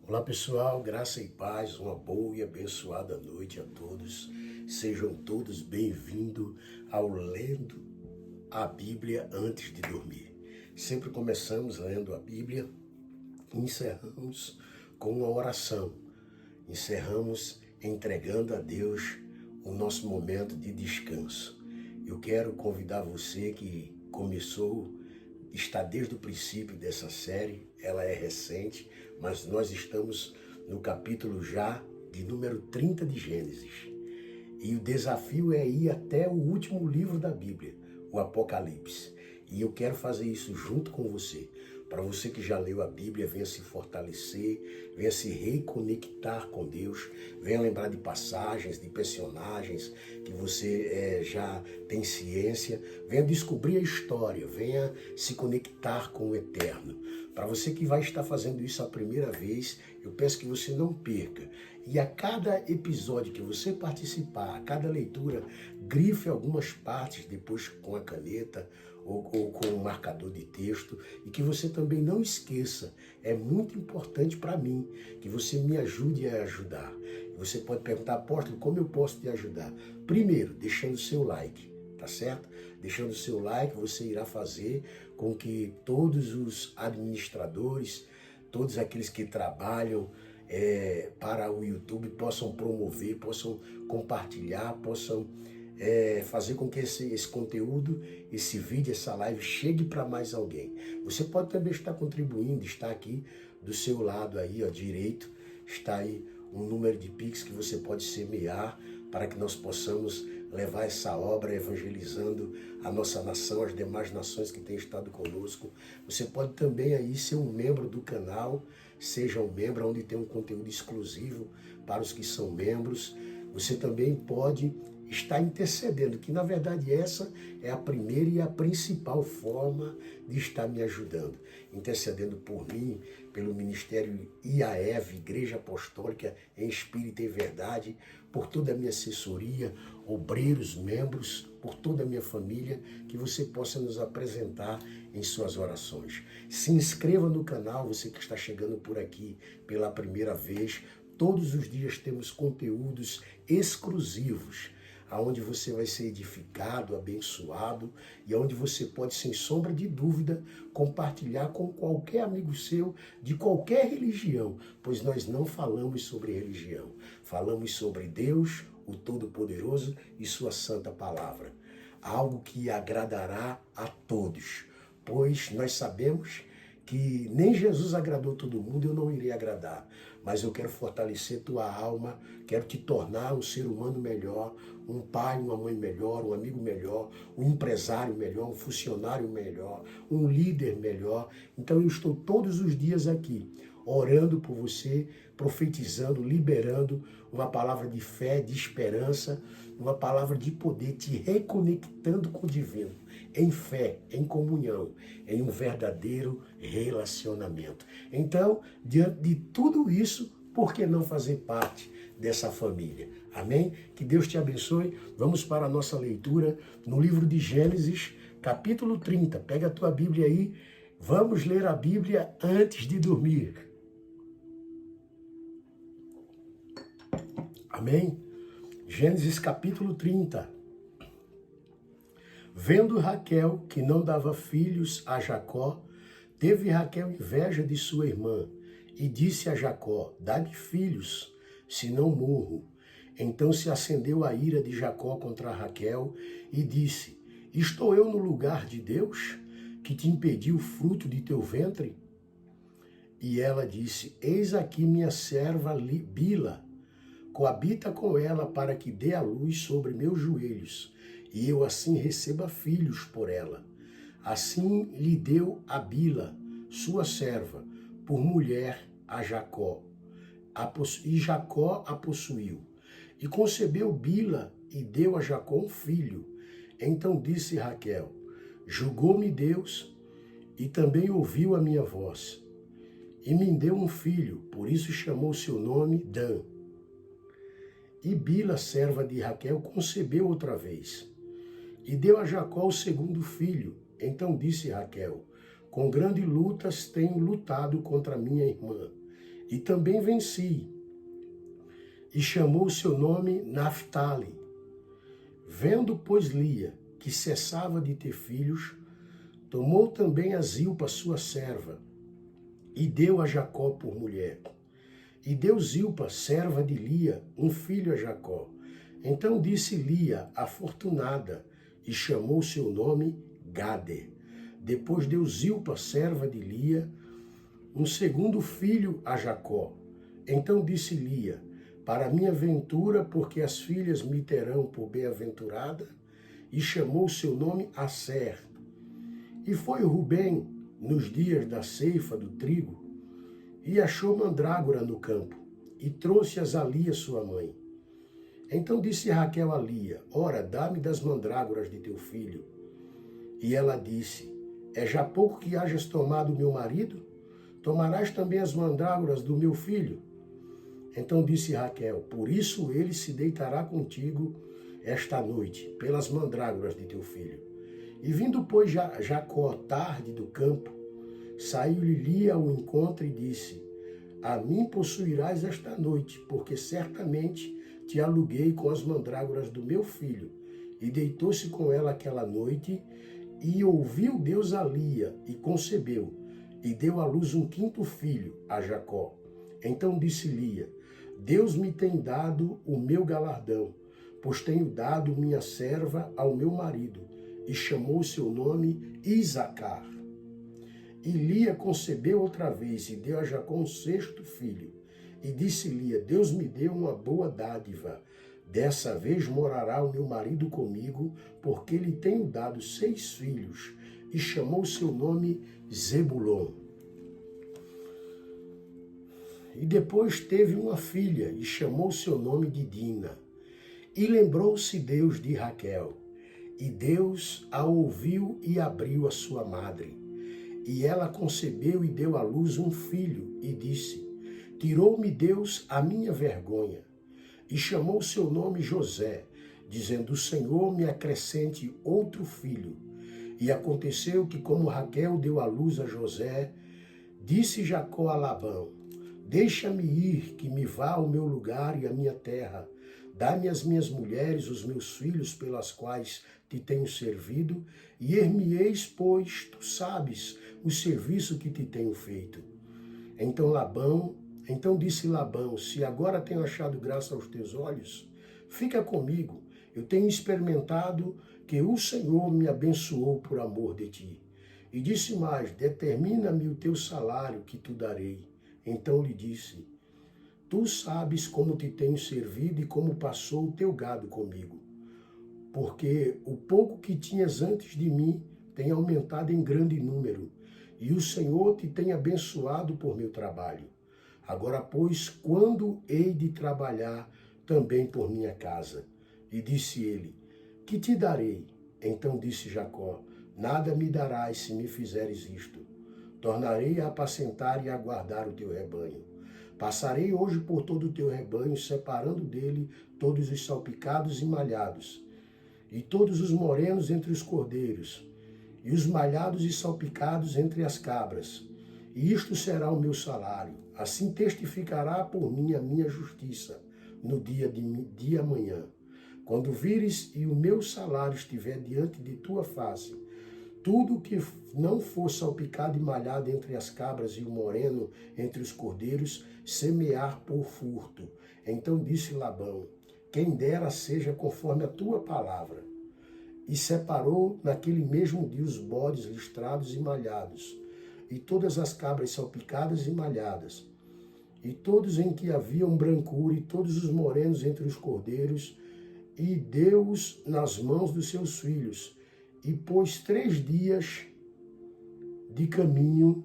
Olá pessoal, graça e paz, uma boa e abençoada noite a todos. Sejam todos bem-vindos ao Lendo a Bíblia antes de dormir. Sempre começamos lendo a Bíblia e encerramos com uma oração. Encerramos entregando a Deus o nosso momento de descanso. Eu quero convidar você que está desde o princípio dessa série, ela é recente, mas nós estamos no capítulo já de número 30 de Gênesis. E o desafio é ir até o último livro da Bíblia, o Apocalipse. E eu quero fazer isso junto com você. Para você que já leu a Bíblia, venha se fortalecer, venha se reconectar com Deus, venha lembrar de passagens, de personagens que você já tem ciência, venha descobrir a história, venha se conectar com o Eterno. Para você que vai estar fazendo isso a primeira vez, eu peço que você não perca. E a cada episódio que você participar, a cada leitura, grife algumas partes depois com a caneta ou com o marcador de texto, e que você também não esqueça, é muito importante para mim, que você me ajude a ajudar. Você pode perguntar, apóstolo, como eu posso te ajudar? Primeiro, deixando o seu like, tá certo? Deixando o seu like, você irá fazer com que todos os administradores, todos aqueles que trabalham para o YouTube possam promover, possam compartilhar, possam fazer com que esse conteúdo, esse vídeo, essa live chegue para mais alguém. Você pode também estar contribuindo, está aqui do seu lado aí, ó, direito, está aí um número de Pix que você pode semear para que nós possamos levar essa obra evangelizando a nossa nação, as demais nações que têm estado conosco. Você pode também aí ser um membro do canal, seja um membro onde tem um conteúdo exclusivo para os que são membros. Você também pode estar intercedendo, que na verdade essa é a primeira e a principal forma de estar me ajudando. Intercedendo por mim, pelo Ministério IAEV, Igreja Apostólica em Espírito e Verdade, por toda a minha assessoria, obreiros, membros, por toda a minha família, que você possa nos apresentar em suas orações. Se inscreva no canal, você que está chegando por aqui pela primeira vez. Todos os dias temos conteúdos exclusivos, aonde você vai ser edificado, abençoado, e aonde você pode, sem sombra de dúvida, compartilhar com qualquer amigo seu de qualquer religião, pois nós não falamos sobre religião, falamos sobre Deus, o Todo-Poderoso e sua santa palavra. Algo que agradará a todos, pois nós sabemos que nem Jesus agradou todo mundo, eu não irei agradar, mas eu quero fortalecer tua alma, quero te tornar um ser humano melhor, um pai, uma mãe melhor, um amigo melhor, um empresário melhor, um funcionário melhor, um líder melhor. Então eu estou todos os dias aqui, orando por você, profetizando, liberando uma palavra de fé, de esperança, uma palavra de poder, te reconectando com o divino, em fé, em comunhão, em um verdadeiro relacionamento. Então, diante de tudo isso, por que não fazer parte dessa família? Amém? Que Deus te abençoe. Vamos para a nossa leitura no livro de Gênesis, capítulo 30. Pega a tua Bíblia aí, vamos ler a Bíblia antes de dormir. Amém? Gênesis capítulo 30. Vendo Raquel que não dava filhos a Jacó, teve Raquel inveja de sua irmã e disse a Jacó, dá-me filhos, senão morro. Então se acendeu a ira de Jacó contra Raquel e disse, estou eu no lugar de Deus, que te impediu o fruto de teu ventre? E ela disse, eis aqui minha serva Bila, coabita com ela para que dê a luz sobre meus joelhos, e eu assim receba filhos por ela. Assim lhe deu a Bila, sua serva, por mulher a Jacó. E Jacó a possuiu. E concebeu Bila e deu a Jacó um filho. Então disse Raquel, julgou-me Deus e também ouviu a minha voz. E me deu um filho, por isso chamou seu nome Dan. E Bila, serva de Raquel, concebeu outra vez. E deu a Jacó o segundo filho. Então disse Raquel, com grandes lutas tenho lutado contra minha irmã. E também venci, e chamou seu nome Naphtali. Vendo, pois, Lia, que cessava de ter filhos, tomou também a Zilpa, sua serva, e deu a Jacó por mulher. E deu Zilpa, serva de Lia, um filho a Jacó. Então disse Lia, afortunada, e chamou seu nome Gade. Depois deu Zilpa, serva de Lia, um segundo filho a Jacó. Então disse Lia, para minha ventura, porque as filhas me terão por bem-aventurada, e chamou seu nome Aser. E foi Rubem, nos dias da ceifa do trigo, e achou mandrágora no campo, e trouxe-as a Lia, sua mãe. Então disse Raquel a Lia, ora, dá-me das mandrágoras de teu filho. E ela disse, é já pouco que hajas tomado meu marido? Tomarás também as mandrágoras do meu filho? Então disse Raquel, por isso ele se deitará contigo esta noite, pelas mandrágoras de teu filho. E vindo, pois, Jacó tarde do campo, saiu-lhe Lia ao encontro e disse, a mim possuirás esta noite, porque certamente te aluguei com as mandrágoras do meu filho. E deitou-se com ela aquela noite, e ouviu Deus a Lia, e concebeu, e deu à luz um quinto filho, a Jacó. Então disse Lia, Deus me tem dado o meu galardão, pois tenho dado minha serva ao meu marido, e chamou seu nome Isacar. E Lia concebeu outra vez, e deu a Jacó um sexto filho. E disse Lia, Deus me deu uma boa dádiva, dessa vez morará o meu marido comigo, porque lhe tenho dado 6 filhos, e chamou seu nome Zebulon. E depois teve uma filha, e chamou seu nome de Dina. E lembrou-se Deus de Raquel, e Deus a ouviu e abriu a sua madre. E ela concebeu e deu à luz um filho, e disse, tirou-me Deus a minha vergonha. E chamou seu nome José, dizendo, o Senhor me acrescente outro filho. E aconteceu que, como Raquel deu à luz a José, disse Jacó a Labão, deixa-me ir, que me vá ao meu lugar e à minha terra. Dá-me as minhas mulheres, os meus filhos, pelas quais te tenho servido, e er-me-eis, pois tu sabes o serviço que te tenho feito. Então disse Labão, se agora tenho achado graça aos teus olhos, fica comigo, eu tenho experimentado que o Senhor me abençoou por amor de ti. E disse mais, determina-me o teu salário que te darei. Então lhe disse, tu sabes como te tenho servido e como passou o teu gado comigo, porque o pouco que tinhas antes de mim tem aumentado em grande número, e o Senhor te tem abençoado por meu trabalho. Agora, pois, quando hei de trabalhar também por minha casa? E disse ele, que te darei? Então disse Jacó, nada me darás se me fizeres isto. Tornarei a apacentar e a guardar o teu rebanho. Passarei hoje por todo o teu rebanho, separando dele todos os salpicados e malhados, e todos os morenos entre os cordeiros, e os malhados e salpicados entre as cabras. E isto será o meu salário. Assim testificará por mim a minha justiça no dia de amanhã. Quando vires e o meu salário estiver diante de tua face, tudo que não for salpicado e malhado entre as cabras e o moreno entre os cordeiros, semear por furto. Então disse Labão, quem dera seja conforme a tua palavra. E separou naquele mesmo dia os bodes listrados e malhados, e todas as cabras salpicadas e malhadas, e todos em que haviam brancura, e todos os morenos entre os cordeiros, e deu-os nas mãos dos seus filhos, e pôs 3 dias de caminho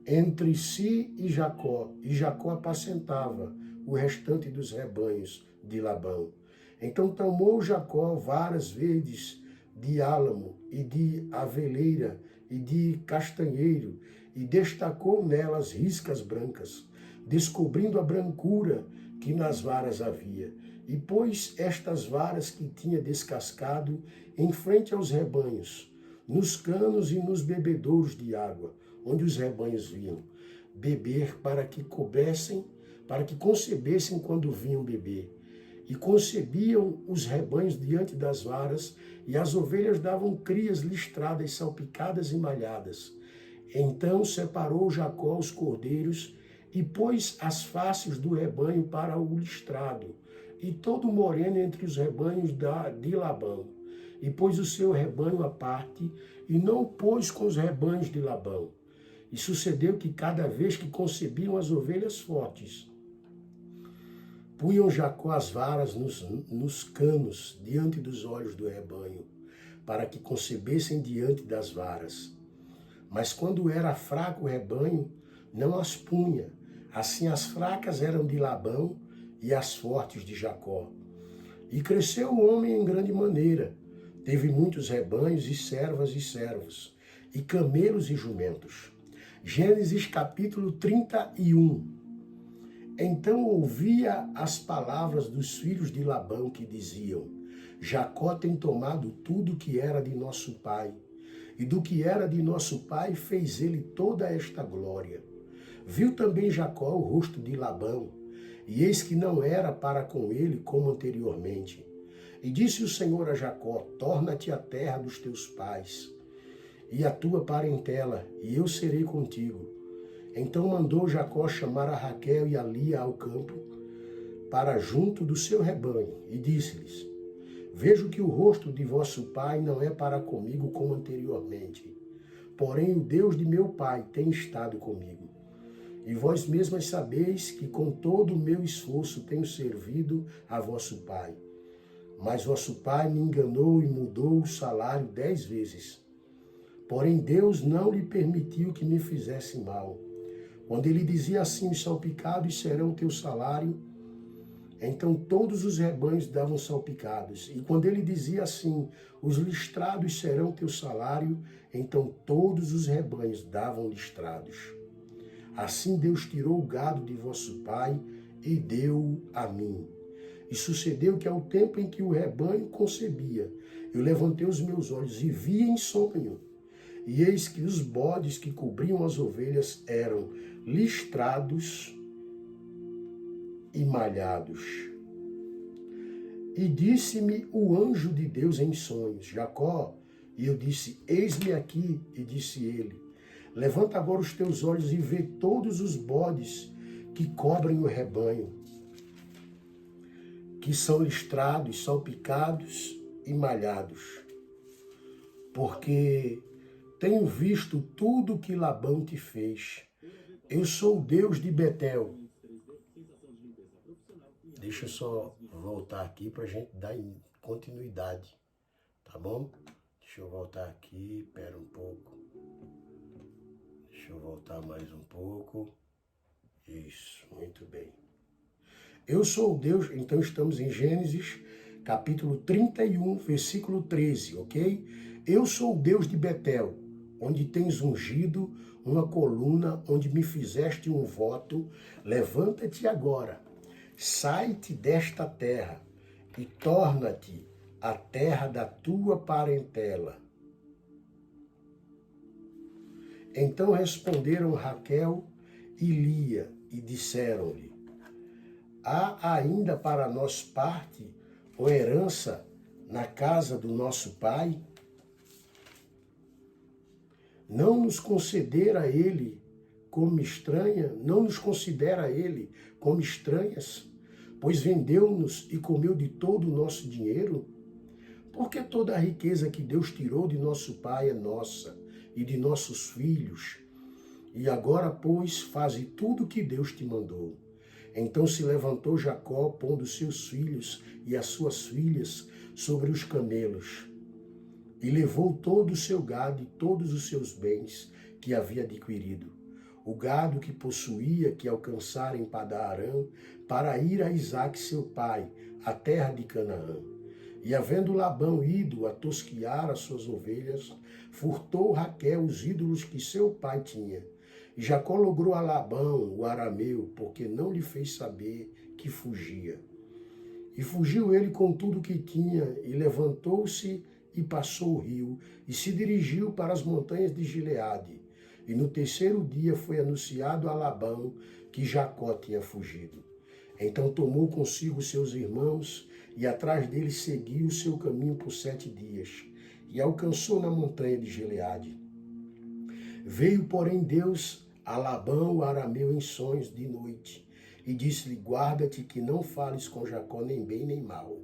entre si e Jacó apacentava o restante dos rebanhos de Labão. Então tomou Jacó varas verdes de álamo e de aveleira e de castanheiro, e destacou nelas riscas brancas, descobrindo a brancura que nas varas havia. E pôs estas varas que tinha descascado em frente aos rebanhos, nos canos e nos bebedouros de água, onde os rebanhos vinham. beber para que concebessem quando vinham beber. E concebiam os rebanhos diante das varas, e as ovelhas davam crias listradas, salpicadas e malhadas. Então separou Jacó os cordeiros e pôs as faces do rebanho para o listrado, e todo moreno entre os rebanhos de Labão. E pôs o seu rebanho à parte, e não o pôs com os rebanhos de Labão. E sucedeu que cada vez que concebiam as ovelhas fortes, punham Jacó as varas nos canos diante dos olhos do rebanho, para que concebessem diante das varas. Mas quando era fraco o rebanho, não as punha. Assim as fracas eram de Labão e as fortes de Jacó. E cresceu o homem em grande maneira. Teve muitos rebanhos e servas e servos, e camelos e jumentos. Gênesis capítulo 31. Então ouvia as palavras dos filhos de Labão que diziam: Jacó tem tomado tudo que era de nosso pai, e do que era de nosso pai fez ele toda esta glória. Viu também Jacó o rosto de Labão, e eis que não era para com ele como anteriormente. E disse o Senhor a Jacó: torna-te à terra dos teus pais, e a tua parentela, e eu serei contigo. Então mandou Jacó chamar a Raquel e a Lia ao campo, para junto do seu rebanho, e disse-lhes: vejo que o rosto de vosso pai não é para comigo como anteriormente, porém o Deus de meu pai tem estado comigo. E vós mesmas sabeis que com todo o meu esforço tenho servido a vosso pai. Mas vosso pai me enganou e mudou o salário 10 vezes. Porém Deus não lhe permitiu que me fizesse mal. Quando ele dizia assim: os salpicados serão teu salário, então todos os rebanhos davam salpicados. E quando ele dizia assim: os listrados serão teu salário, então todos os rebanhos davam listrados. Assim Deus tirou o gado de vosso pai e deu a mim. E sucedeu que ao tempo em que o rebanho concebia, eu levantei os meus olhos e vi em sonho. E eis que os bodes que cobriam as ovelhas eram listrados e malhados. E disse-me o anjo de Deus em sonhos: Jacó. E eu disse: eis-me aqui. E disse ele: levanta agora os teus olhos e vê todos os bodes que cobrem o rebanho, que são listrados, salpicados e malhados. Porque tenho visto tudo que Labão te fez. Eu sou o Deus de Betel. Deixa eu só voltar aqui para a gente dar continuidade, tá bom? Deixa eu voltar aqui, espera um pouco. Deixa eu voltar mais um pouco. Isso, muito bem. Eu sou o Deus, então estamos em Gênesis, capítulo 31, versículo 13, ok? Eu sou o Deus de Betel, onde tens ungido uma coluna, onde me fizeste um voto. Levanta-te agora, sai-te desta terra e torna-te a terra da tua parentela. Então responderam Raquel e Lia e disseram-lhe: há ainda para nós parte ou herança na casa do nosso pai? Não nos considera ele como estranha, não nos considera ele como estranhas, pois vendeu-nos e comeu de todo o nosso dinheiro? Porque toda a riqueza que Deus tirou de nosso pai é nossa e de nossos filhos. E agora, pois, faze tudo o que Deus te mandou. Então se levantou Jacó, pondo seus filhos e as suas filhas sobre os camelos, e levou todo o seu gado e todos os seus bens que havia adquirido, o gado que possuía, que alcançara em Padan-Aram, para ir a Isaque seu pai, à terra de Canaã. E havendo Labão ido a tosquiar as suas ovelhas, furtou Raquel os ídolos que seu pai tinha. E Jacó logrou a Labão, o arameu, porque não lhe fez saber que fugia. E fugiu ele com tudo que tinha, e levantou-se e passou o rio, e se dirigiu para as montanhas de Gileade. E no terceiro dia foi anunciado a Labão que Jacó tinha fugido. Então tomou consigo seus irmãos e atrás deles seguiu o seu caminho por 7 dias e alcançou na montanha de Gileade. Veio, porém, Deus a Labão, o arameu, em sonhos de noite e disse-lhe: guarda-te que não fales com Jacó nem bem nem mal.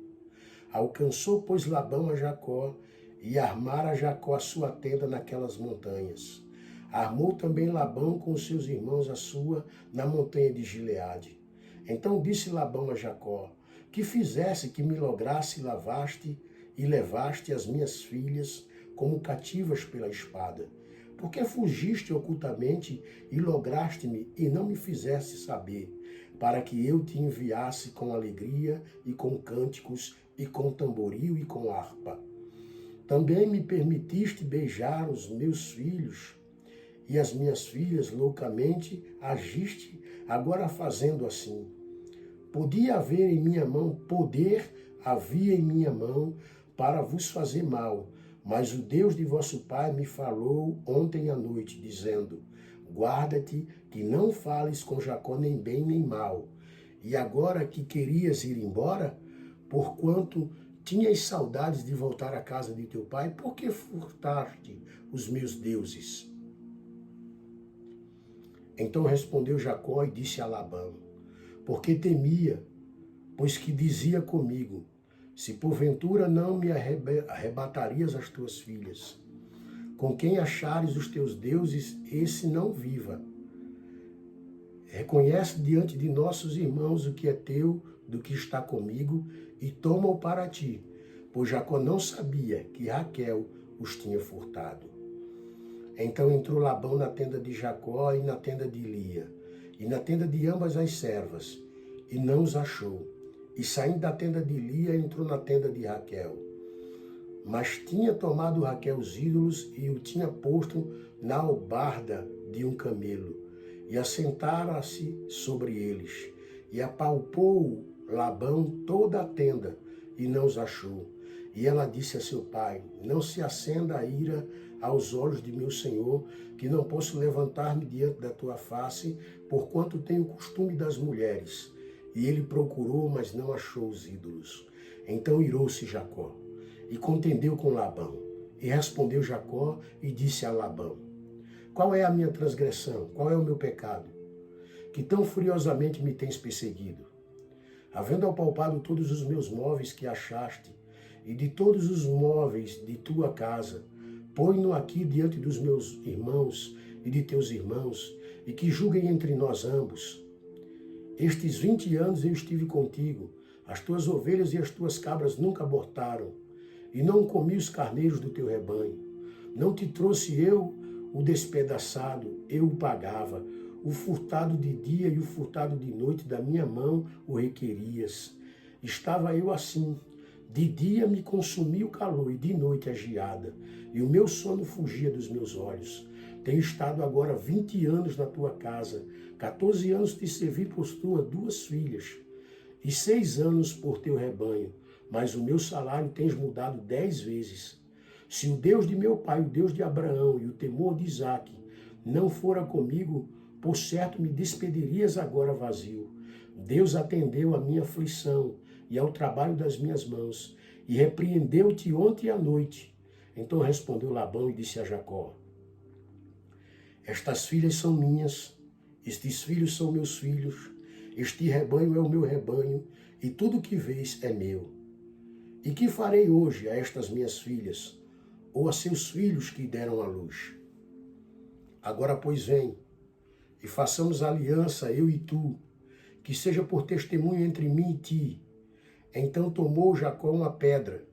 Alcançou, pois, Labão a Jacó e armara Jacó a sua tenda naquelas montanhas. Armou também Labão com os seus irmãos a sua na montanha de Gileade. Então disse Labão a Jacó: que fizesse que me lograsse, lavaste e levaste as minhas filhas como cativas pela espada? Porque fugiste ocultamente e lograste-me e não me fizeste saber, para que eu te enviasse com alegria e com cânticos e com tamboril e com harpa. Também me permitiste beijar os meus filhos e as minhas filhas loucamente agiste agora fazendo assim. Poder havia em minha mão para vos fazer mal, mas o Deus de vosso pai me falou ontem à noite, dizendo: guarda-te que não fales com Jacó nem bem nem mal. E agora que querias ir embora, porquanto tinhas saudades de voltar à casa de teu pai, por que furtaste os meus deuses? Então respondeu Jacó e disse a Labão: porque temia, pois que dizia comigo: se porventura não me arrebatarias as tuas filhas, com quem achares os teus deuses, esse não viva. Reconhece diante de nossos irmãos o que é teu, do que está comigo, e toma-o para ti, pois Jacó não sabia que Raquel os tinha furtado. Então entrou Labão na tenda de Jacó e na tenda de Lia, e na tenda de ambas as servas, e não os achou. E saindo da tenda de Lia, entrou na tenda de Raquel. Mas tinha tomado Raquel os ídolos e o tinha posto na albarda de um camelo, e assentara-se sobre eles. E apalpou Labão toda a tenda, e não os achou. E ela disse a seu pai: não se acenda a ira aos olhos de meu senhor, que não posso levantar-me diante da tua face, porquanto tenho o costume das mulheres. E ele procurou, mas não achou os ídolos. Então irou-se Jacó e contendeu com Labão. E respondeu Jacó e disse a Labão: qual é a minha transgressão? Qual é o meu pecado? Que tão furiosamente me tens perseguido? Havendo apalpado todos os meus móveis que achaste, e de todos os móveis de tua casa, põe-no aqui diante dos meus irmãos e de teus irmãos, e que julguem entre nós ambos. Estes 20 anos eu estive contigo, as tuas ovelhas e as tuas cabras nunca abortaram, e não comi os carneiros do teu rebanho. Não te trouxe eu o despedaçado, eu o pagava, o furtado de dia e o furtado de noite da minha mão o requerias. Estava eu assim, de dia me consumia o calor e de noite a geada, e o meu sono fugia dos meus olhos. Tenho estado agora 20 anos na tua casa, 14 anos te servi por tuas 2 filhas, e 6 anos por teu rebanho, mas o meu salário tens mudado 10 vezes. Se o Deus de meu pai, o Deus de Abraão e o temor de Isaque, não fora comigo, por certo me despedirias agora vazio. Deus atendeu à minha aflição e ao trabalho das minhas mãos, e repreendeu-te ontem à noite. Então respondeu Labão e disse a Jacó: estas filhas são minhas, estes filhos são meus filhos, este rebanho é o meu rebanho, e tudo o que vês é meu. E que farei hoje a estas minhas filhas, ou a seus filhos que deram à luz? Agora, pois, vem, e façamos aliança, eu e tu, que seja por testemunho entre mim e ti. Então tomou Jacó uma pedra,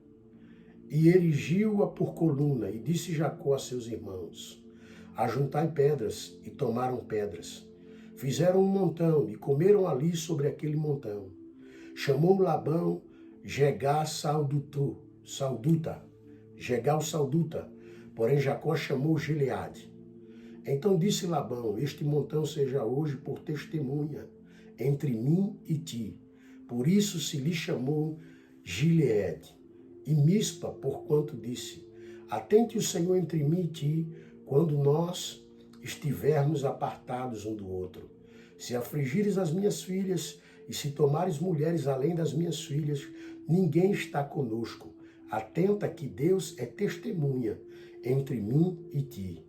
e erigiu-a por coluna, e disse Jacó a seus irmãos: ajuntai pedras, e tomaram pedras. Fizeram um montão, e comeram ali sobre aquele montão. Chamou Labão Jegal-Salduta, porém Jacó chamou Gileade. Então disse Labão: este montão seja hoje por testemunha entre mim e ti. Por isso se lhe chamou Gileade. E Mispa, porquanto disse: atente o Senhor entre mim e ti, quando nós estivermos apartados um do outro. Se afligires as minhas filhas, e se tomares mulheres além das minhas filhas, ninguém está conosco. Atenta que Deus é testemunha entre mim e ti.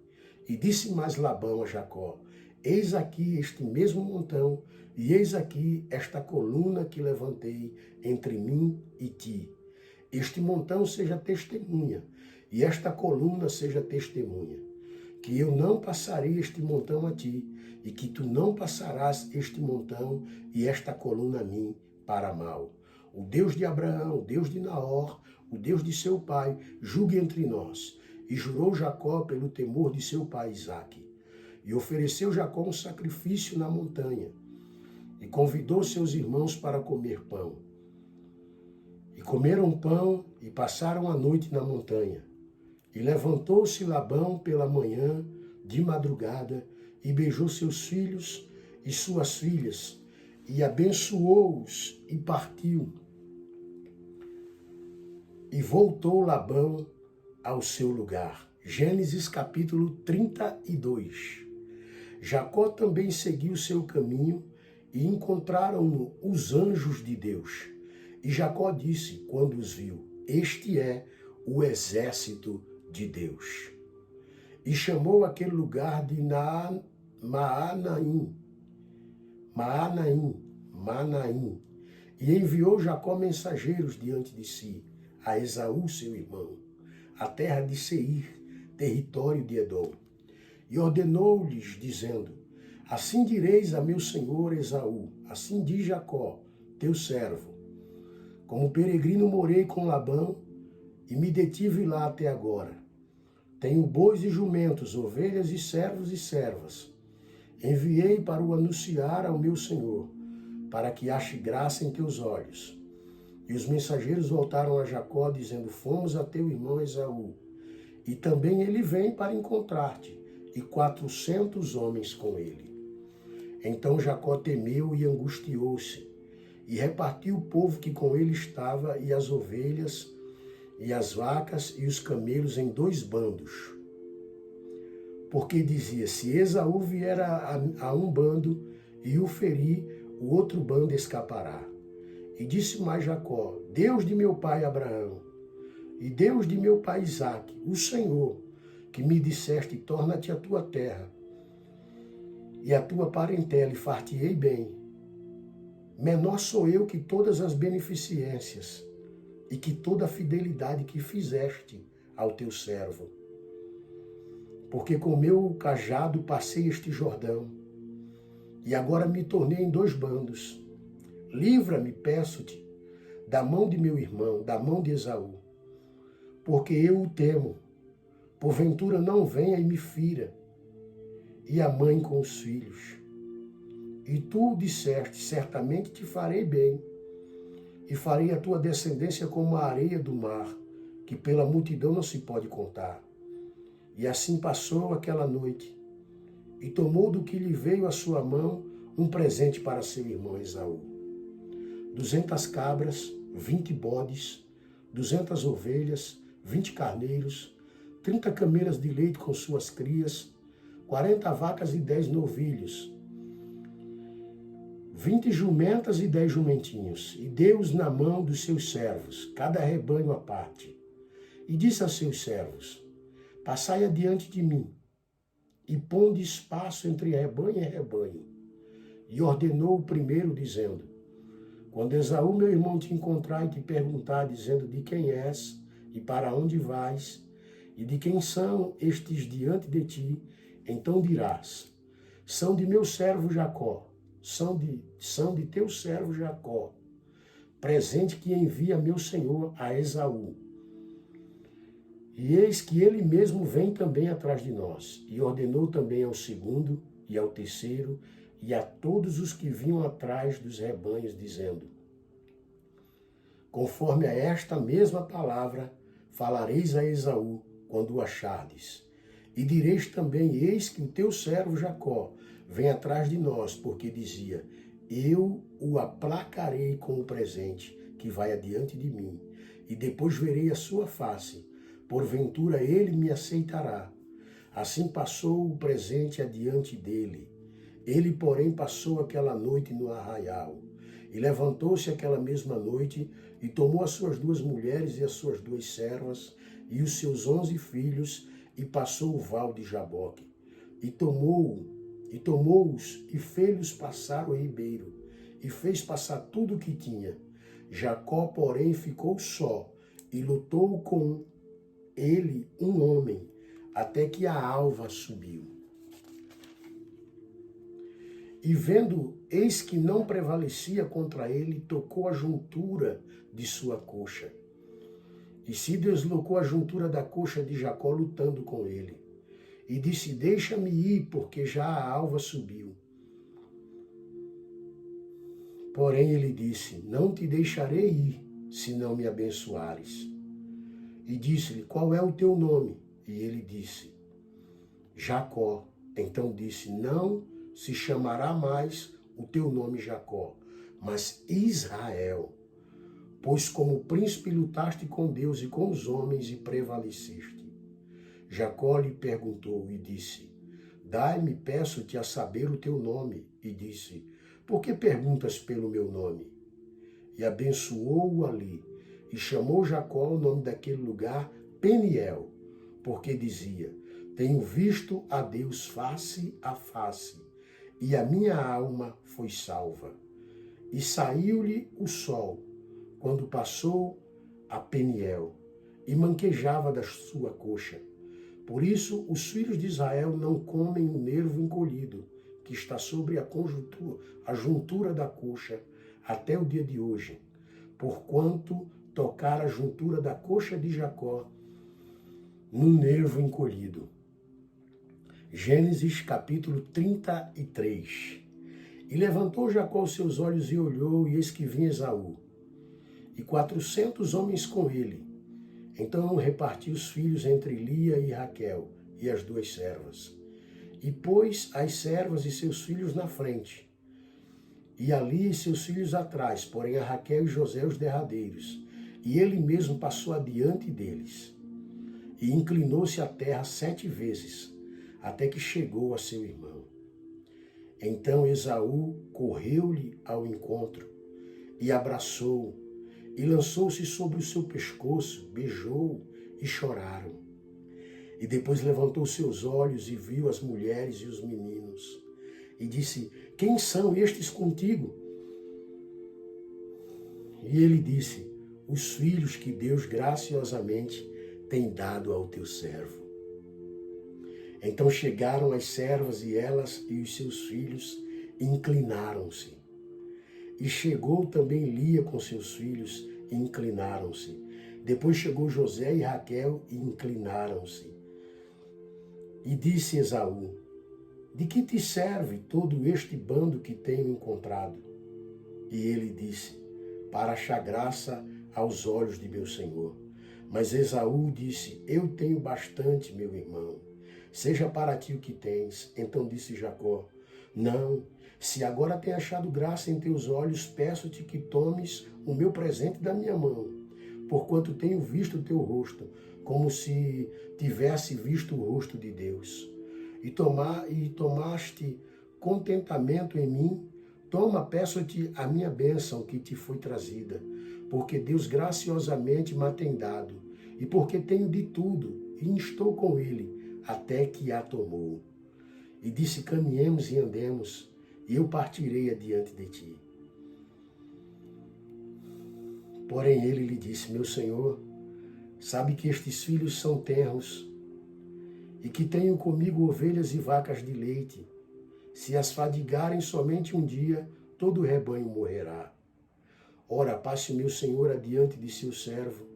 E disse mais Labão a Jacó: eis aqui este mesmo montão, e eis aqui esta coluna que levantei entre mim e ti. Este montão seja testemunha, e esta coluna seja testemunha, que eu não passarei este montão a ti, e que tu não passarás este montão e esta coluna a mim para mal. O Deus de Abraão, o Deus de Naor, o Deus de seu pai, julgue entre nós. E jurou Jacó pelo temor de seu pai Isaque. E ofereceu Jacó um sacrifício na montanha, e convidou seus irmãos para comer pão. E comeram pão e passaram a noite na montanha. E levantou-se Labão pela manhã, de madrugada, e beijou seus filhos e suas filhas, e abençoou-os e partiu. E voltou Labão ao seu lugar. Gênesis capítulo 32. Jacó também seguiu seu caminho e encontraram-no os anjos de Deus. E Jacó disse, quando os viu: este é o exército de Deus. E chamou aquele lugar de Maanaim. E enviou Jacó mensageiros diante de si, a Esaú seu irmão, a terra de Seir, território de Edom. E ordenou-lhes, dizendo: assim direis a meu senhor Esaú, assim diz Jacó, teu servo: como peregrino morei com Labão, e me detive lá até agora. Tenho bois e jumentos, ovelhas e servos e servas. Enviei para o anunciar ao meu senhor, para que ache graça em teus olhos. E os mensageiros voltaram a Jacó, dizendo: fomos a teu irmão Esaú, e também ele vem para encontrar-te, e 400 homens com ele. Então Jacó temeu e angustiou-se, e repartiu o povo que com ele estava, e as ovelhas, e as vacas, e os camelos em 2 bandos. Porque dizia: se Esaú vier a um bando e o ferir, o outro bando escapará. E disse mais Jacó: Deus de meu pai Abraão, e Deus de meu pai Isaque, o Senhor, que me disseste: torna-te a tua terra e a tua parentela, e far-te-ei bem. Menor sou eu que todas as beneficências e que toda a fidelidade que fizeste ao teu servo. Porque com meu cajado passei este Jordão, e agora me tornei em 2 bandos. Livra-me, peço-te, da mão de meu irmão, da mão de Esaú, porque eu o temo. Porventura não venha e me fira, e a mãe com os filhos. E tu disseste: certamente te farei bem, e farei a tua descendência como a areia do mar, que pela multidão não se pode contar. E assim passou aquela noite, e tomou do que lhe veio à sua mão um presente para seu irmão Esaú. 200 cabras, 20 bodes, 200 ovelhas, 20 carneiros, 30 camelas de leite com suas crias, 40 vacas e 10 novilhos, 20 jumentas e 10 jumentinhos, e deu-os na mão dos seus servos, cada rebanho à parte. E disse a seus servos: passai adiante de mim, e ponde espaço entre rebanho e rebanho. E ordenou o primeiro, dizendo: quando Esaú, meu irmão, te encontrar e te perguntar, dizendo: de quem és e para onde vais, e de quem são estes diante de ti, então dirás: são de meu servo Jacó, são de teu servo Jacó, presente que envia meu senhor a Esaú. E eis que ele mesmo vem também atrás de nós. E ordenou também ao segundo e ao terceiro e a todos os que vinham atrás dos rebanhos, dizendo: conforme a esta mesma palavra, falareis a Esaú quando o achardes. E direis também: eis que o teu servo Jacó vem atrás de nós, porque dizia: eu o aplacarei com o presente que vai adiante de mim, e depois verei a sua face. Porventura ele me aceitará. Assim passou o presente adiante dele. Ele, porém, passou aquela noite no arraial. E levantou-se aquela mesma noite e tomou as suas 2 mulheres e as suas 2 servas e os seus 11 filhos e passou o val de Jaboque. E tomou-os e fez-los passar o ribeiro e fez passar tudo o que tinha. Jacó, porém, ficou só e lutou com ele um homem, até que a alva subiu. E vendo, eis que não prevalecia contra ele, tocou a juntura de sua coxa. E se deslocou a juntura da coxa de Jacó lutando com ele. E disse, deixa-me ir, porque já a alva subiu. Porém ele disse, não te deixarei ir, se não me abençoares. E disse-lhe, qual é o teu nome? E ele disse, Jacó. Então disse, não se chamará mais o teu nome Jacó, mas Israel, pois como príncipe lutaste com Deus e com os homens e prevaleceste. Jacó lhe perguntou e disse, dai-me, peço-te a saber o teu nome. E disse, por que perguntas pelo meu nome? E abençoou-o ali, e chamou Jacó o nome daquele lugar Peniel, porque dizia, tenho visto a Deus face a face, e a minha alma foi salva. E saiu-lhe o sol, quando passou a Peniel, e manquejava da sua coxa. Por isso, os filhos de Israel não comem o nervo encolhido, que está sobre a juntura da coxa, até o dia de hoje, porquanto tocar a juntura da coxa de Jacó no nervo encolhido. Gênesis capítulo 33. E levantou Jacó os seus olhos e olhou, e eis que vinha Esaú, e 400 homens com ele. Então repartiu os filhos entre Lia e Raquel, e as 2 servas. E pôs as servas e seus filhos na frente, e a Lia e seus filhos atrás, porém a Raquel e José os derradeiros. E ele mesmo passou adiante deles, e inclinou-se à terra 7 vezes, até que chegou a seu irmão. Então Esaú correu-lhe ao encontro, e abraçou-o, e lançou-se sobre o seu pescoço, beijou-o, e choraram. E depois levantou seus olhos e viu as mulheres e os meninos, e disse, quem são estes contigo? E ele disse, os filhos que Deus graciosamente tem dado ao teu servo. Então chegaram as servas e elas e os seus filhos inclinaram-se. E chegou também Lia com seus filhos e inclinaram-se. Depois chegou José e Raquel e inclinaram-se. E disse Esaú, de que te serve todo este bando que tenho encontrado? E ele disse, para achar graça aos olhos de meu senhor. Mas Esaú disse, eu tenho bastante, meu irmão. Seja para ti o que tens. Então disse Jacó, não, se agora tem achado graça em teus olhos, peço-te que tomes o meu presente da minha mão, porquanto tenho visto o teu rosto, como se tivesse visto o rosto de Deus. E tomaste contentamento em mim, toma, peço-te a minha bênção que te foi trazida, porque Deus graciosamente me tem dado, e porque tenho de tudo, e estou com ele, até que a tomou. E disse, caminhemos e andemos, e eu partirei adiante de ti. Porém ele lhe disse, meu senhor, sabe que estes filhos são tenros, e que tenho comigo ovelhas e vacas de leite. Se as fadigarem somente um dia, todo o rebanho morrerá. Ora, passe o meu senhor adiante de seu servo,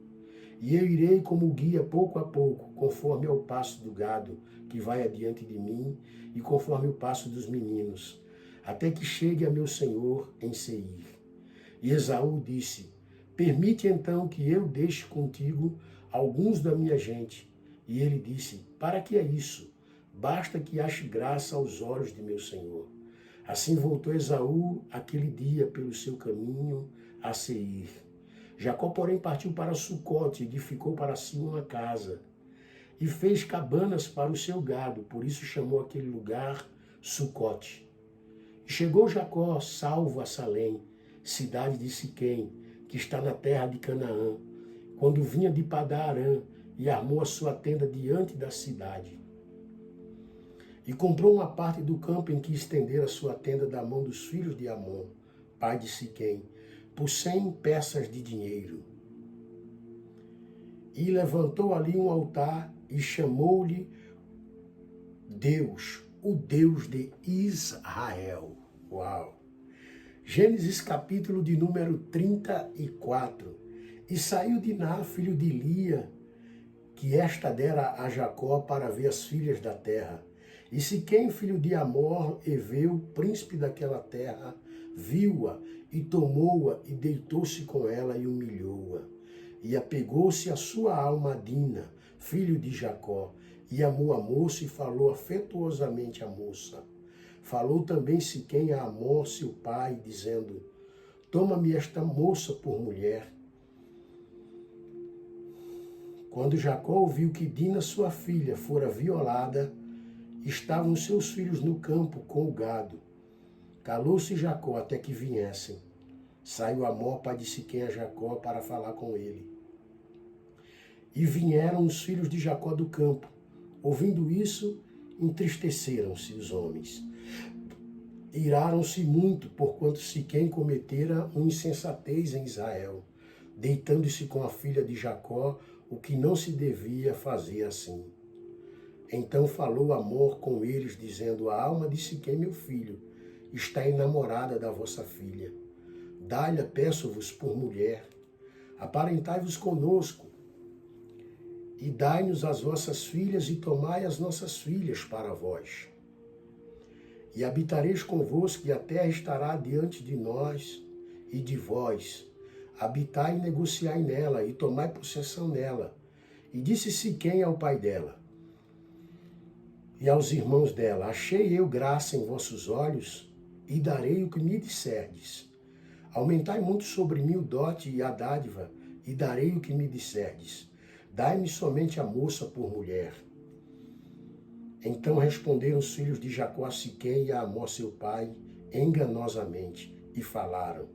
e eu irei como guia pouco a pouco, conforme ao passo do gado que vai adiante de mim, e conforme o passo dos meninos, até que chegue a meu senhor em Seir. E Esaú disse, permite então que eu deixe contigo alguns da minha gente. E ele disse, para que é isso? Basta que ache graça aos olhos de meu senhor. Assim voltou Esaú aquele dia pelo seu caminho a Seir. Jacó, porém, partiu para Sucote e edificou para si uma casa. e fez cabanas para o seu gado, por isso chamou aquele lugar Sucote. E chegou Jacó salvo a Salém, cidade de Siquém, que está na terra de Canaã, quando vinha de Padã-Arã, e armou a sua tenda diante da cidade. E comprou uma parte do campo em que estendera a sua tenda da mão dos filhos de Amon, pai de Siquém, por 100 peças de dinheiro. E levantou ali um altar e chamou-lhe Deus, o Deus de Israel. Uau! Gênesis capítulo de número 34. E saiu Diná, filho de Lia, que esta dera a Jacó para ver as filhas da terra. E Siquém, filho de Amor, Eveu, príncipe daquela terra, viu-a e tomou-a e deitou-se com ela e humilhou-a. E apegou-se a sua alma a Dina, filho de Jacó, e amou a moça e falou afetuosamente à moça. Falou também Siquém a Amor, seu pai, dizendo: toma-me esta moça por mulher. Quando Jacó ouviu que Dina, sua filha, fora violada, estavam seus filhos no campo com o gado. Calou-se Jacó até que viessem. Saiu Amor, pai de Siquém, a Jacó para falar com ele. E vieram os filhos de Jacó do campo. Ouvindo isso, entristeceram-se os homens. Iraram-se muito, porquanto Siquém cometera uma insensatez em Israel, deitando-se com a filha de Jacó, o que não se devia fazer assim. Então falou Amor com eles, dizendo: a alma de Siquém, meu filho, está enamorada da vossa filha. Dai-lhe, peço-vos, por mulher. Aparentai-vos conosco, e dai-nos as vossas filhas, e tomai as nossas filhas para vós. E habitareis convosco, e a terra estará diante de nós e de vós. Habitai e negociai nela, e tomai possessão nela. E disse Siquém ao pai dela e aos irmãos dela: achei eu graça em vossos olhos, e darei o que me disserdes. Aumentai muito sobre mim o dote e a dádiva, e darei o que me disserdes. Dai-me somente a moça por mulher. Então responderam os filhos de Jacó a Siquém e a Amor seu pai, enganosamente, e falaram,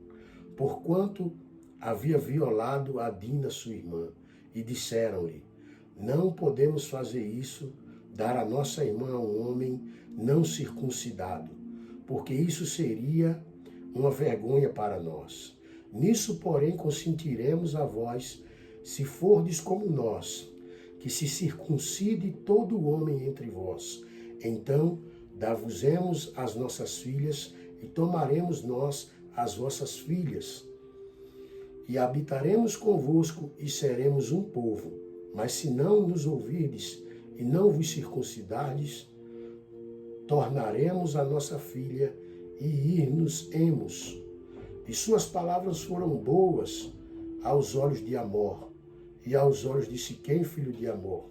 porquanto havia violado a Dina sua irmã, e disseram-lhe: não podemos fazer isso, dar a nossa irmã a um homem não circuncidado, porque isso seria uma vergonha para nós. Nisso, porém, consentiremos a vós, se fordes como nós, que se circuncide todo homem entre vós. Então, dar-vos-emos as nossas filhas, e tomaremos nós as vossas filhas, e habitaremos convosco, e seremos um povo. Mas se não nos ouvirdes, e não vos circuncidardes, tornaremos a nossa filha, e ir-nos-emos. E suas palavras foram boas aos olhos de Amor, e aos olhos de Siquém, filho de Amor.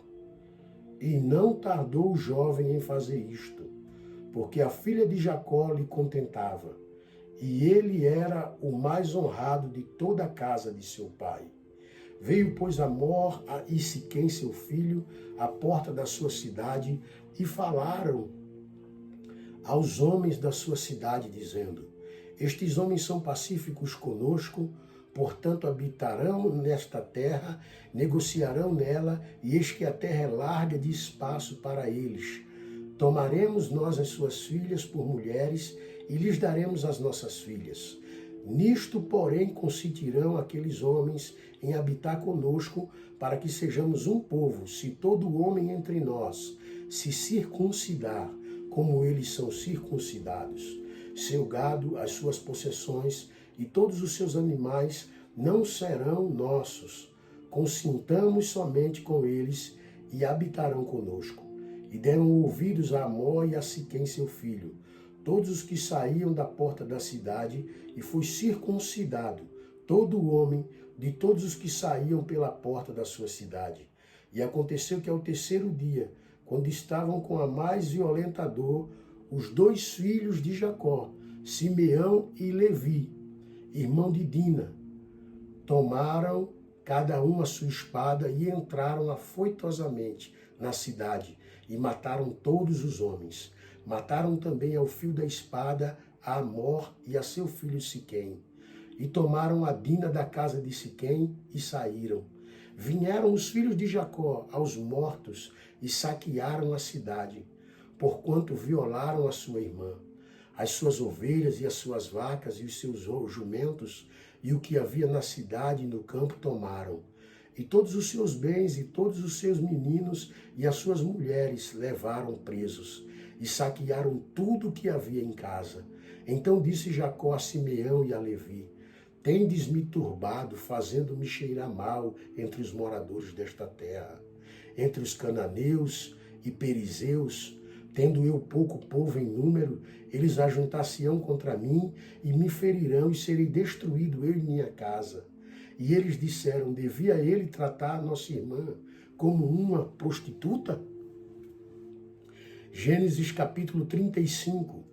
E não tardou o jovem em fazer isto, porque a filha de Jacó lhe contentava, e ele era o mais honrado de toda a casa de seu pai. Veio, pois, Amor e Siquém, seu filho, à porta da sua cidade, e falaram aos homens da sua cidade, dizendo: estes homens são pacíficos conosco, portanto habitarão nesta terra, negociarão nela, e eis que a terra é larga de espaço para eles. Tomaremos nós as suas filhas por mulheres, e lhes daremos as nossas filhas. Nisto, porém, consentirão aqueles homens em habitar conosco, para que sejamos um povo, se todo homem entre nós se circuncidar, como eles são circuncidados. Seu gado, as suas possessões e todos os seus animais não serão nossos. Consintamos somente com eles e habitarão conosco. E deram ouvidos a Amor e a Siquém, seu filho, todos os que saíam da porta da cidade, e foi circuncidado todo o homem de todos os que saíam pela porta da sua cidade. E aconteceu que ao terceiro dia, quando estavam com a mais violenta dor, os dois filhos de Jacó, Simeão e Levi, irmão de Dina, tomaram cada um a sua espada, e entraram afoitosamente na cidade, e mataram todos os homens. Mataram também ao fio da espada a Amor e a seu filho Siquém. E tomaram a Dina da casa de Siquém e saíram. Vieram os filhos de Jacó aos mortos e saquearam a cidade, porquanto violaram a sua irmã. As suas ovelhas e as suas vacas e os seus jumentos e o que havia na cidade e no campo tomaram. E todos os seus bens e todos os seus meninos e as suas mulheres levaram presos e saquearam tudo o que havia em casa. Então disse Jacó a Simeão e a Levi: tendes-me turbado, fazendo-me cheirar mal entre os moradores desta terra, entre os cananeus e perizeus. Tendo eu pouco povo em número, eles ajuntar-se-ão contra mim e me ferirão, e serei destruído eu e minha casa. E eles disseram: devia ele tratar a nossa irmã como uma prostituta? Gênesis capítulo 35.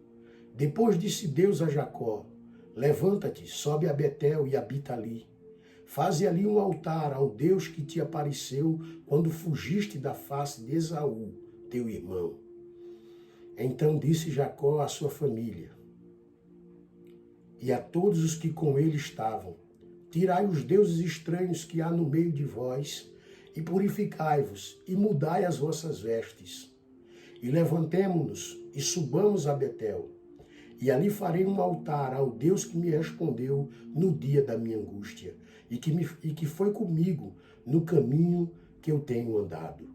Depois disse Deus a Jacó: levanta-te, sobe a Betel e habita ali. Faze ali um altar ao Deus que te apareceu quando fugiste da face de Esaú, teu irmão. Então disse Jacó à sua família e a todos os que com ele estavam: tirai os deuses estranhos que há no meio de vós, e purificai-vos, e mudai as vossas vestes. E levantemo-nos, e subamos a Betel, e ali farei um altar ao Deus que me respondeu no dia da minha angústia, e que foi comigo no caminho que eu tenho andado.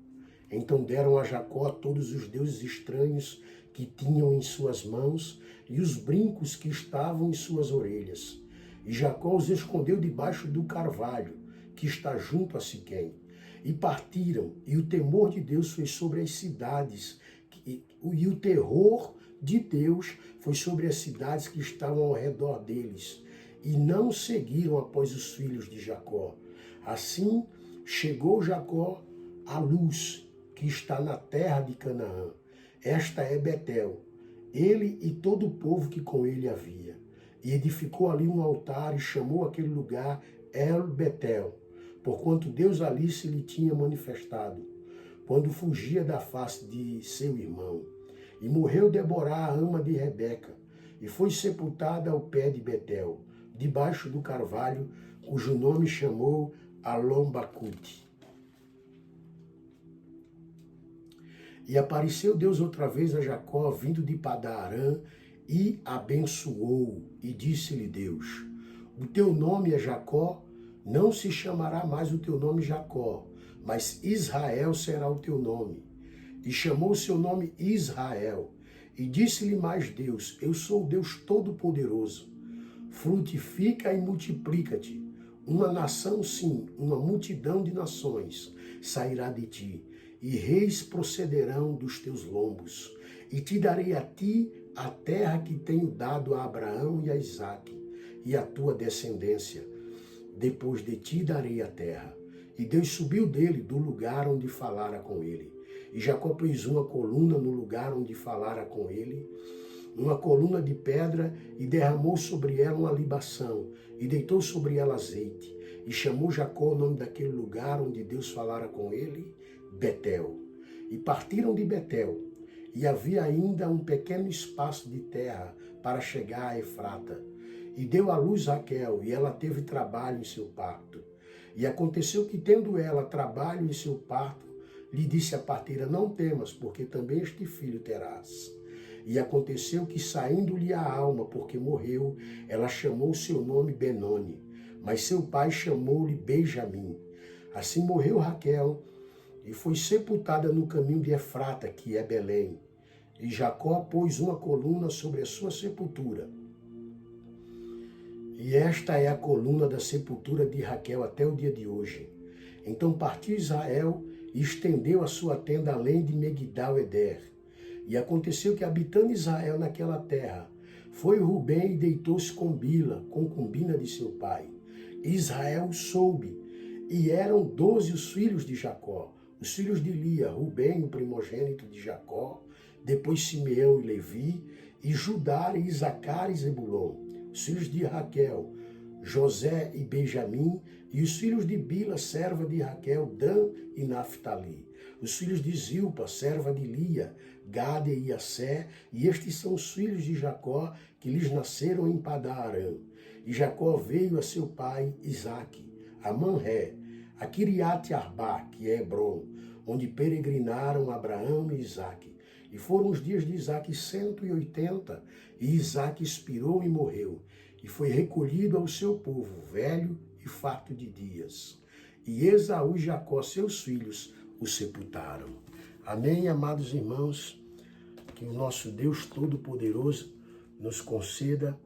Então deram a Jacó todos os deuses estranhos que tinham em suas mãos e os brincos que estavam em suas orelhas. E Jacó os escondeu debaixo do carvalho que está junto a Siquém. E partiram, e o temor de Deus foi sobre as cidades, e o terror de Deus foi sobre as cidades que estavam ao redor deles, e não seguiram após os filhos de Jacó. Assim chegou Jacó à luz que está na terra de Canaã. Esta é Betel, ele e todo o povo que com ele havia. E edificou ali um altar e chamou aquele lugar El Betel, porquanto Deus ali se lhe tinha manifestado, quando fugia da face de seu irmão. E morreu Deborá, a ama de Rebeca, e foi sepultada ao pé de Betel, debaixo do carvalho, cujo nome chamou Alombacute. E apareceu Deus outra vez a Jacó, vindo de Padarã, e abençoou, e disse-lhe Deus: o teu nome é Jacó, não se chamará mais o teu nome Jacó, mas Israel será o teu nome. E chamou o seu nome Israel. E disse-lhe mais Deus: eu sou o Deus Todo-Poderoso. Frutifica e multiplica-te. Uma nação, sim, uma multidão de nações sairá de ti, e reis procederão dos teus lombos. E te darei a ti a terra que tenho dado a Abraão e a Isaque, e a tua descendência. Depois de ti darei a terra. E Deus subiu dele do lugar onde falara com ele. E Jacó pôs uma coluna no lugar onde falara com ele, uma coluna de pedra, e derramou sobre ela uma libação, e deitou sobre ela azeite. E chamou Jacó o nome daquele lugar onde Deus falara com ele, Betel. E partiram de Betel, e havia ainda um pequeno espaço de terra para chegar a Efrata. E deu à luz Raquel, e ela teve trabalho em seu parto. E aconteceu que, tendo ela trabalho em seu parto, lhe disse a parteira: não temas, porque também este filho terás. E aconteceu que, saindo-lhe a alma, porque morreu, ela chamou seu nome Benoni, mas seu pai chamou-lhe Benjamim. Assim morreu Raquel, e foi sepultada no caminho de Efrata, que é Belém. E Jacó pôs uma coluna sobre a sua sepultura. E esta é a coluna da sepultura de Raquel até o dia de hoje. Então partiu Israel e estendeu a sua tenda além de Megidal-Eder. E aconteceu que, habitando Israel naquela terra, foi Rubem e deitou-se com Bila, concubina de seu pai. Israel soube, e eram 12 os filhos de Jacó, os filhos de Lia: Rubem, o primogênito de Jacó, depois Simeão e Levi, e Judá, e Isacar e Zebulon. Os filhos de Raquel: José e Benjamim, e os filhos de Bila, serva de Raquel, Dan e Naphtali. Os filhos de Zilpa, serva de Lia, Gade e Assé, e estes são os filhos de Jacó, que lhes nasceram em Padã-Arã. E Jacó veio a seu pai Isaque, a Manré, a Kiriat-Arbá, que é Hebron, onde peregrinaram Abraão e Isaque. E foram os dias de Isaque 180, e Isaque expirou e morreu, e foi recolhido ao seu povo, velho e farto de dias. E Esaú e Jacó, seus filhos, o sepultaram. Amém, amados irmãos? Que o nosso Deus Todo-Poderoso nos conceda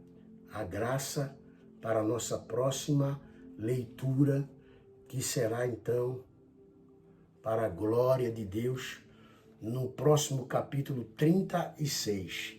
a graça para a nossa próxima leitura, que será então para a glória de Deus, no próximo capítulo 36.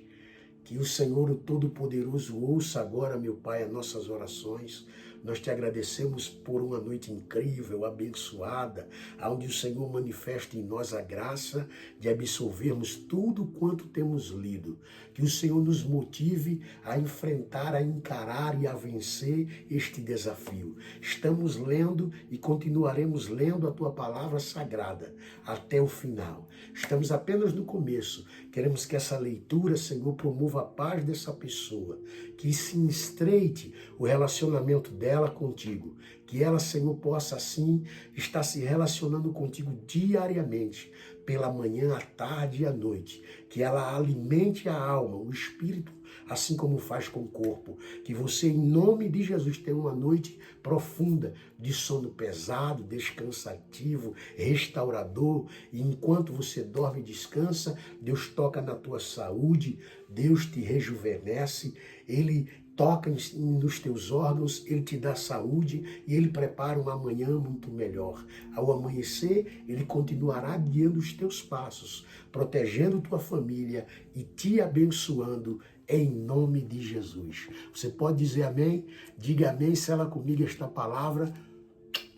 Que o Senhor, o Todo-Poderoso, ouça agora, meu Pai, as nossas orações. Nós te agradecemos por uma noite incrível, abençoada, onde o Senhor manifesta em nós a graça de absorvermos tudo quanto temos lido. Que o Senhor nos motive a enfrentar, a encarar e a vencer este desafio. Estamos lendo e continuaremos lendo a Tua Palavra Sagrada até o final. Estamos apenas no começo. Queremos que essa leitura, Senhor, promova a paz dessa pessoa, que se estreite o relacionamento dela contigo, que ela, Senhor, possa assim estar se relacionando contigo diariamente, pela manhã, à tarde e à noite, que ela alimente a alma, o espírito, assim como faz com o corpo. Que você, em nome de Jesus, tenha uma noite profunda de sono pesado, descansativo, restaurador. E enquanto você dorme e descansa, Deus toca na tua saúde, Deus te rejuvenesce, Ele toca nos teus órgãos, Ele te dá saúde e Ele prepara uma manhã muito melhor. Ao amanhecer, Ele continuará guiando os teus passos, protegendo tua família e te abençoando em nome de Jesus. Você pode dizer amém? Diga amém, sela comigo esta palavra.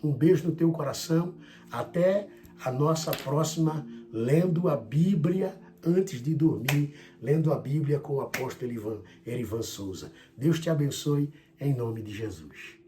Um beijo no teu coração. Até a nossa próxima Lendo a Bíblia antes de dormir, lendo a Bíblia com o apóstolo Erivan Souza. Deus te abençoe em nome de Jesus.